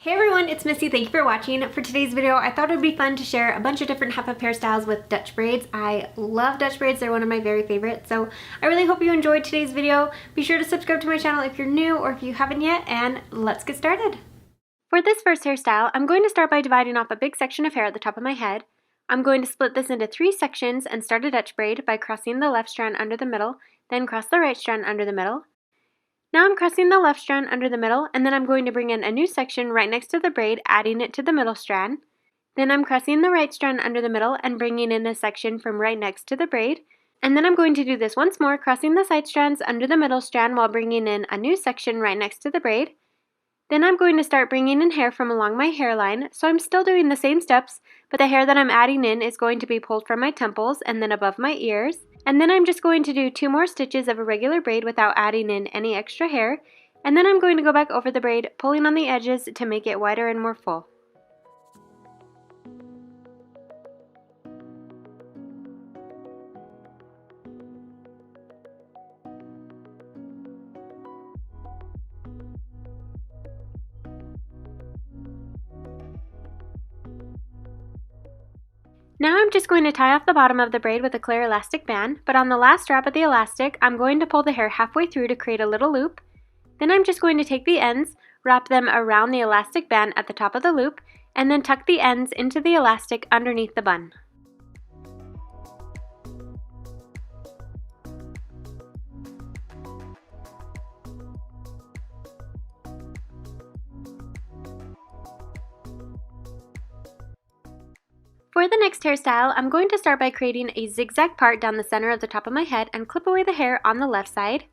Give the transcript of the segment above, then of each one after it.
Hey everyone, it's Missy. Thank you for watching. For today's video, I thought it would be fun to share a bunch of different half up hairstyles with Dutch braids. I love Dutch braids. They're one of my very favorites. So I really hope you enjoyed today's video. Be sure to subscribe to my channel if you're new or if you haven't yet, and let's get started. For this first hairstyle, I'm going to start by dividing off a big section of hair at the top of my head. I'm going to split this into 3 sections and start a Dutch braid by crossing the left strand under the middle, then cross the right strand under the middle. Now I'm crossing the left strand under the middle, and then I'm going to bring in a new section right next to the braid, adding it to the middle strand. Then I'm crossing the right strand under the middle and bringing in a section from right next to the braid. And then I'm going to do this once more, crossing the side strands under the middle strand while bringing in a new section right next to the braid. Then I'm going to start bringing in hair from along my hairline, so I'm still doing the same steps, but the hair that I'm adding in is going to be pulled from my temples and then above my ears. And then I'm just going to do 2 more stitches of a regular braid without adding in any extra hair. And then I'm going to go back over the braid, pulling on the edges to make it wider and more full. Now I'm just going to tie off the bottom of the braid with a clear elastic band, but on the last strap of the elastic, I'm going to pull the hair halfway through to create a little loop. Then I'm just going to take the ends, wrap them around the elastic band at the top of the loop, and then tuck the ends into the elastic underneath the bun. For the next hairstyle, I'm going to start by creating a zigzag part down the center of the top of my head and clip away the hair on the left side.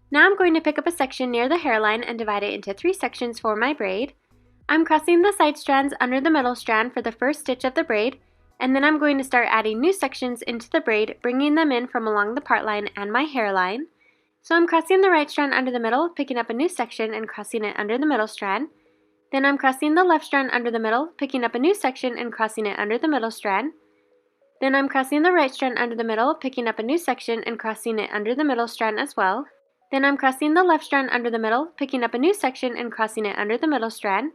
Now I'm going to pick up a section near the hairline and divide it into 3 sections for my braid. I'm crossing the side strands under the middle strand for the first stitch of the braid, and then I'm going to start adding new sections into the braid, bringing them in from along the part line and my hairline. So I'm crossing the right strand under the middle, picking up a new section and crossing it under the middle strand. Then I'm crossing the left strand under the middle, picking up a new section and crossing it under the middle strand. Then I'm crossing the right strand under the middle, picking up a new section and crossing it under the middle strand as well. Then I'm crossing the left strand under the middle, picking up a new section and crossing it under the middle strand.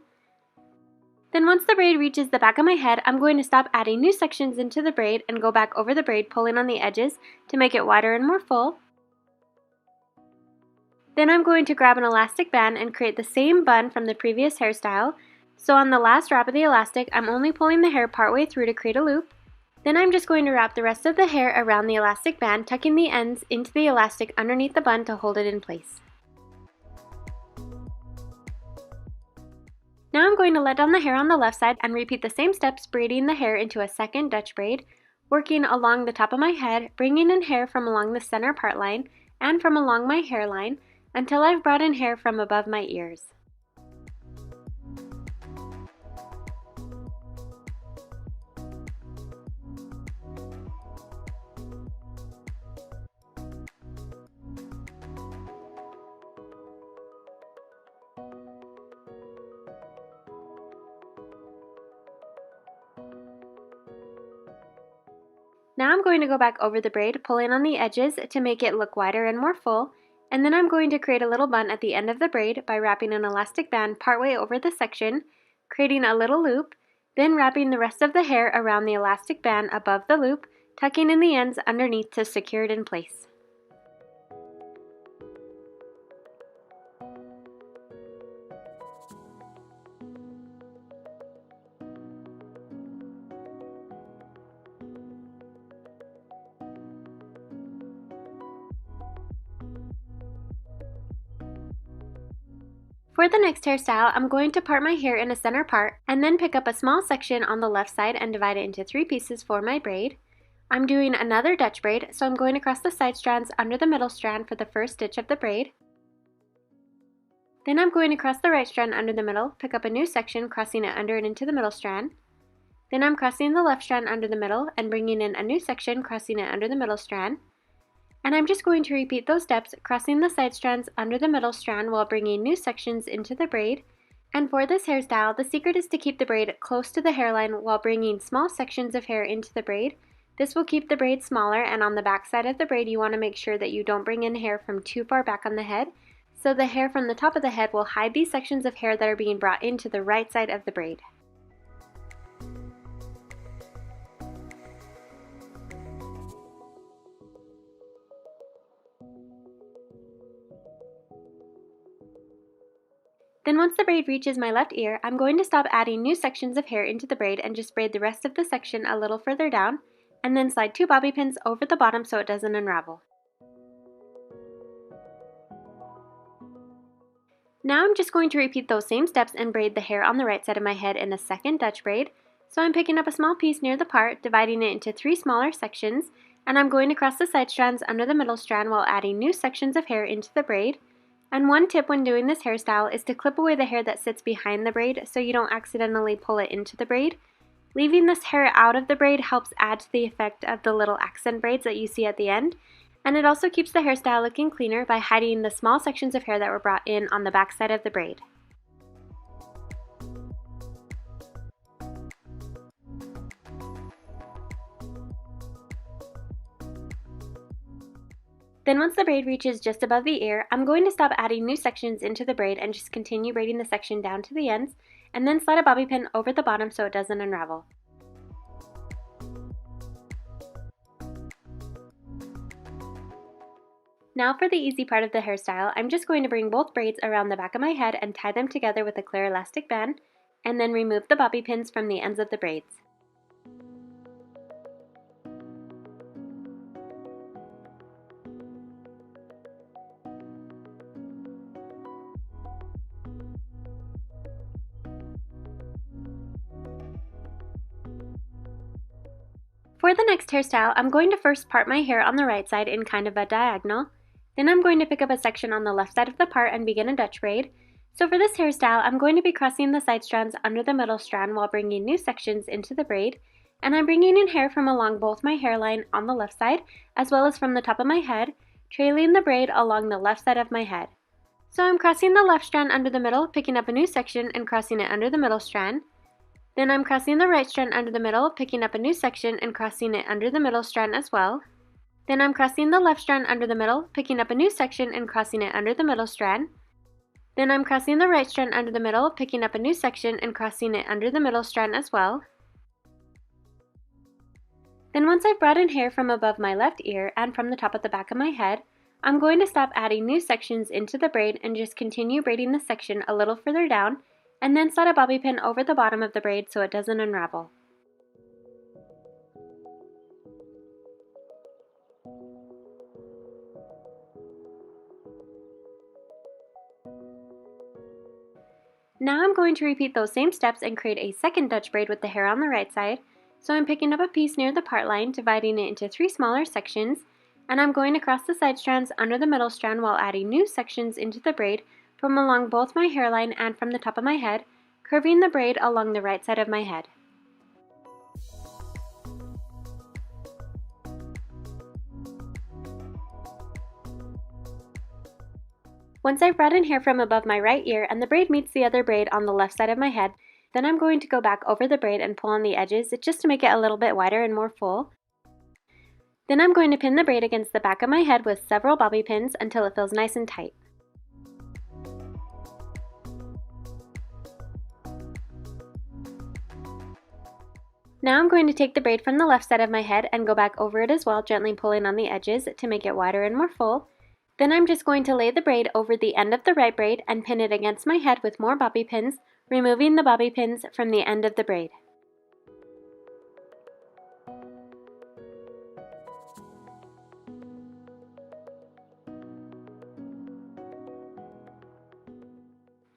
Then once the braid reaches the back of my head, I'm going to stop adding new sections into the braid and go back over the braid, pulling on the edges to make it wider and more full. Then I'm going to grab an elastic band and create the same bun from the previous hairstyle. So on the last wrap of the elastic, I'm only pulling the hair partway through to create a loop. Then I'm just going to wrap the rest of the hair around the elastic band, tucking the ends into the elastic underneath the bun to hold it in place. Now I'm going to let down the hair on the left side and repeat the same steps, braiding the hair into a second Dutch braid, working along the top of my head, bringing in hair from along the center part line and from along my hairline, until I've brought in hair from above my ears. Now I'm going to go back over the braid, pulling on the edges to make it look wider and more full. And then I'm going to create a little bun at the end of the braid by wrapping an elastic band partway over the section, creating a little loop, then wrapping the rest of the hair around the elastic band above the loop, tucking in the ends underneath to secure it in place. For the next hairstyle, I'm going to part my hair in a center part and then pick up a small section on the left side and divide it into 3 pieces for my braid. I'm doing another Dutch braid, so I'm going to cross the side strands under the middle strand for the first stitch of the braid. Then I'm going to cross the right strand under the middle, pick up a new section, crossing it under and into the middle strand. Then I'm crossing the left strand under the middle and bringing in a new section, crossing it under the middle strand. And I'm just going to repeat those steps, crossing the side strands under the middle strand while bringing new sections into the braid. And for this hairstyle, the secret is to keep the braid close to the hairline while bringing small sections of hair into the braid. This will keep the braid smaller, and on the back side of the braid you want to make sure that you don't bring in hair from too far back on the head. So the hair from the top of the head will hide these sections of hair that are being brought into the right side of the braid. Then once the braid reaches my left ear, I'm going to stop adding new sections of hair into the braid and just braid the rest of the section a little further down, and then slide 2 bobby pins over the bottom so it doesn't unravel. Now I'm just going to repeat those same steps and braid the hair on the right side of my head in a second Dutch braid. So I'm picking up a small piece near the part, dividing it into 3 smaller sections, and I'm going to cross the side strands under the middle strand while adding new sections of hair into the braid. And one tip when doing this hairstyle is to clip away the hair that sits behind the braid so you don't accidentally pull it into the braid. Leaving this hair out of the braid helps add to the effect of the little accent braids that you see at the end, and it also keeps the hairstyle looking cleaner by hiding the small sections of hair that were brought in on the back side of the braid. Then once the braid reaches just above the ear, I'm going to stop adding new sections into the braid and just continue braiding the section down to the ends, and then slide a bobby pin over the bottom so it doesn't unravel. Now for the easy part of the hairstyle, I'm just going to bring both braids around the back of my head and tie them together with a clear elastic band, and then remove the bobby pins from the ends of the braids. For the next hairstyle, I'm going to first part my hair on the right side in kind of a diagonal. Then I'm going to pick up a section on the left side of the part and begin a Dutch braid. So for this hairstyle, I'm going to be crossing the side strands under the middle strand while bringing new sections into the braid. And I'm bringing in hair from along both my hairline on the left side, as well as from the top of my head, trailing the braid along the left side of my head. So I'm crossing the left strand under the middle, picking up a new section and crossing it under the middle strand. Then I'm crossing the right strand under the middle, picking up a new section and crossing it under the middle strand as well. Then I'm crossing the left strand under the middle, picking up a new section and crossing it under the middle strand. Then I'm crossing the right strand under the middle, picking up a new section and crossing it under the middle strand as well. Then once I've brought in hair from above my left ear and from the top of the back of my head, I'm going to stop adding new sections into the braid and just continue braiding the section a little further down, and then slide a bobby pin over the bottom of the braid so it doesn't unravel. Now I'm going to repeat those same steps and create a second Dutch braid with the hair on the right side. So I'm picking up a piece near the part line, dividing it into 3 smaller sections, and I'm going to cross the side strands under the middle strand while adding new sections into the braid from along both my hairline and from the top of my head, curving the braid along the right side of my head. Once I've brought in hair from above my right ear and the braid meets the other braid on the left side of my head, then I'm going to go back over the braid and pull on the edges just to make it a little bit wider and more full. Then I'm going to pin the braid against the back of my head with several bobby pins until it feels nice and tight. Now I'm going to take the braid from the left side of my head and go back over it as well, gently pulling on the edges to make it wider and more full. Then I'm just going to lay the braid over the end of the right braid and pin it against my head with more bobby pins, removing the bobby pins from the end of the braid.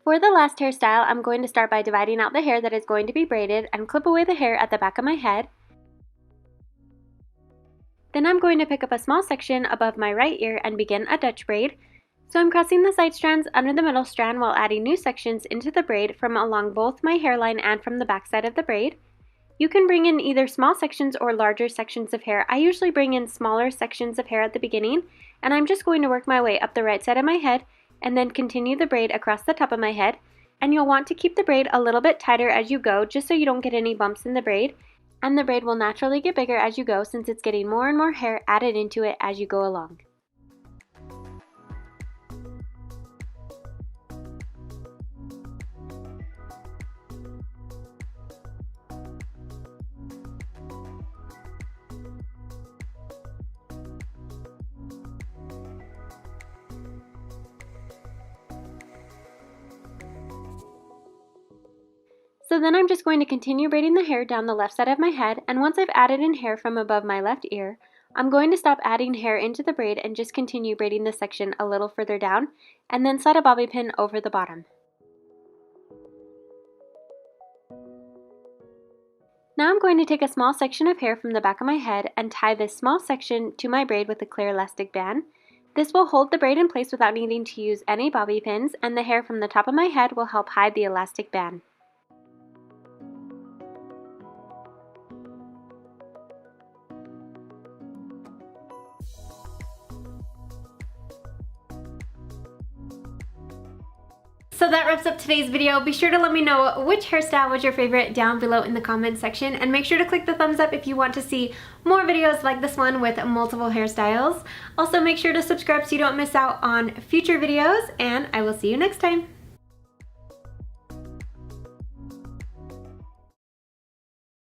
For the last hairstyle, I'm going to start by dividing out the hair that is going to be braided and clip away the hair at the back of my head. Then I'm going to pick up a small section above my right ear and begin a Dutch braid. So I'm crossing the side strands under the middle strand while adding new sections into the braid from along both my hairline and from the back side of the braid. You can bring in either small sections or larger sections of hair. I usually bring in smaller sections of hair at the beginning, and I'm just going to work my way up the right side of my head and then continue the braid across the top of my head. And you'll want to keep the braid a little bit tighter as you go, just so you don't get any bumps in the braid. And the braid will naturally get bigger as you go since it's getting more and more hair added into it as you go along. So then I'm just going to continue braiding the hair down the left side of my head, and once I've added in hair from above my left ear, I'm going to stop adding hair into the braid and just continue braiding this section a little further down, and then slide a bobby pin over the bottom. Now I'm going to take a small section of hair from the back of my head and tie this small section to my braid with a clear elastic band. This will hold the braid in place without needing to use any bobby pins, and the hair from the top of my head will help hide the elastic band. So that wraps up today's video. Be sure to let me know which hairstyle was your favorite down below in the comments section, and make sure to click the thumbs up if you want to see more videos like this one with multiple hairstyles. Also make sure to subscribe so you don't miss out on future videos, and I will see you next time.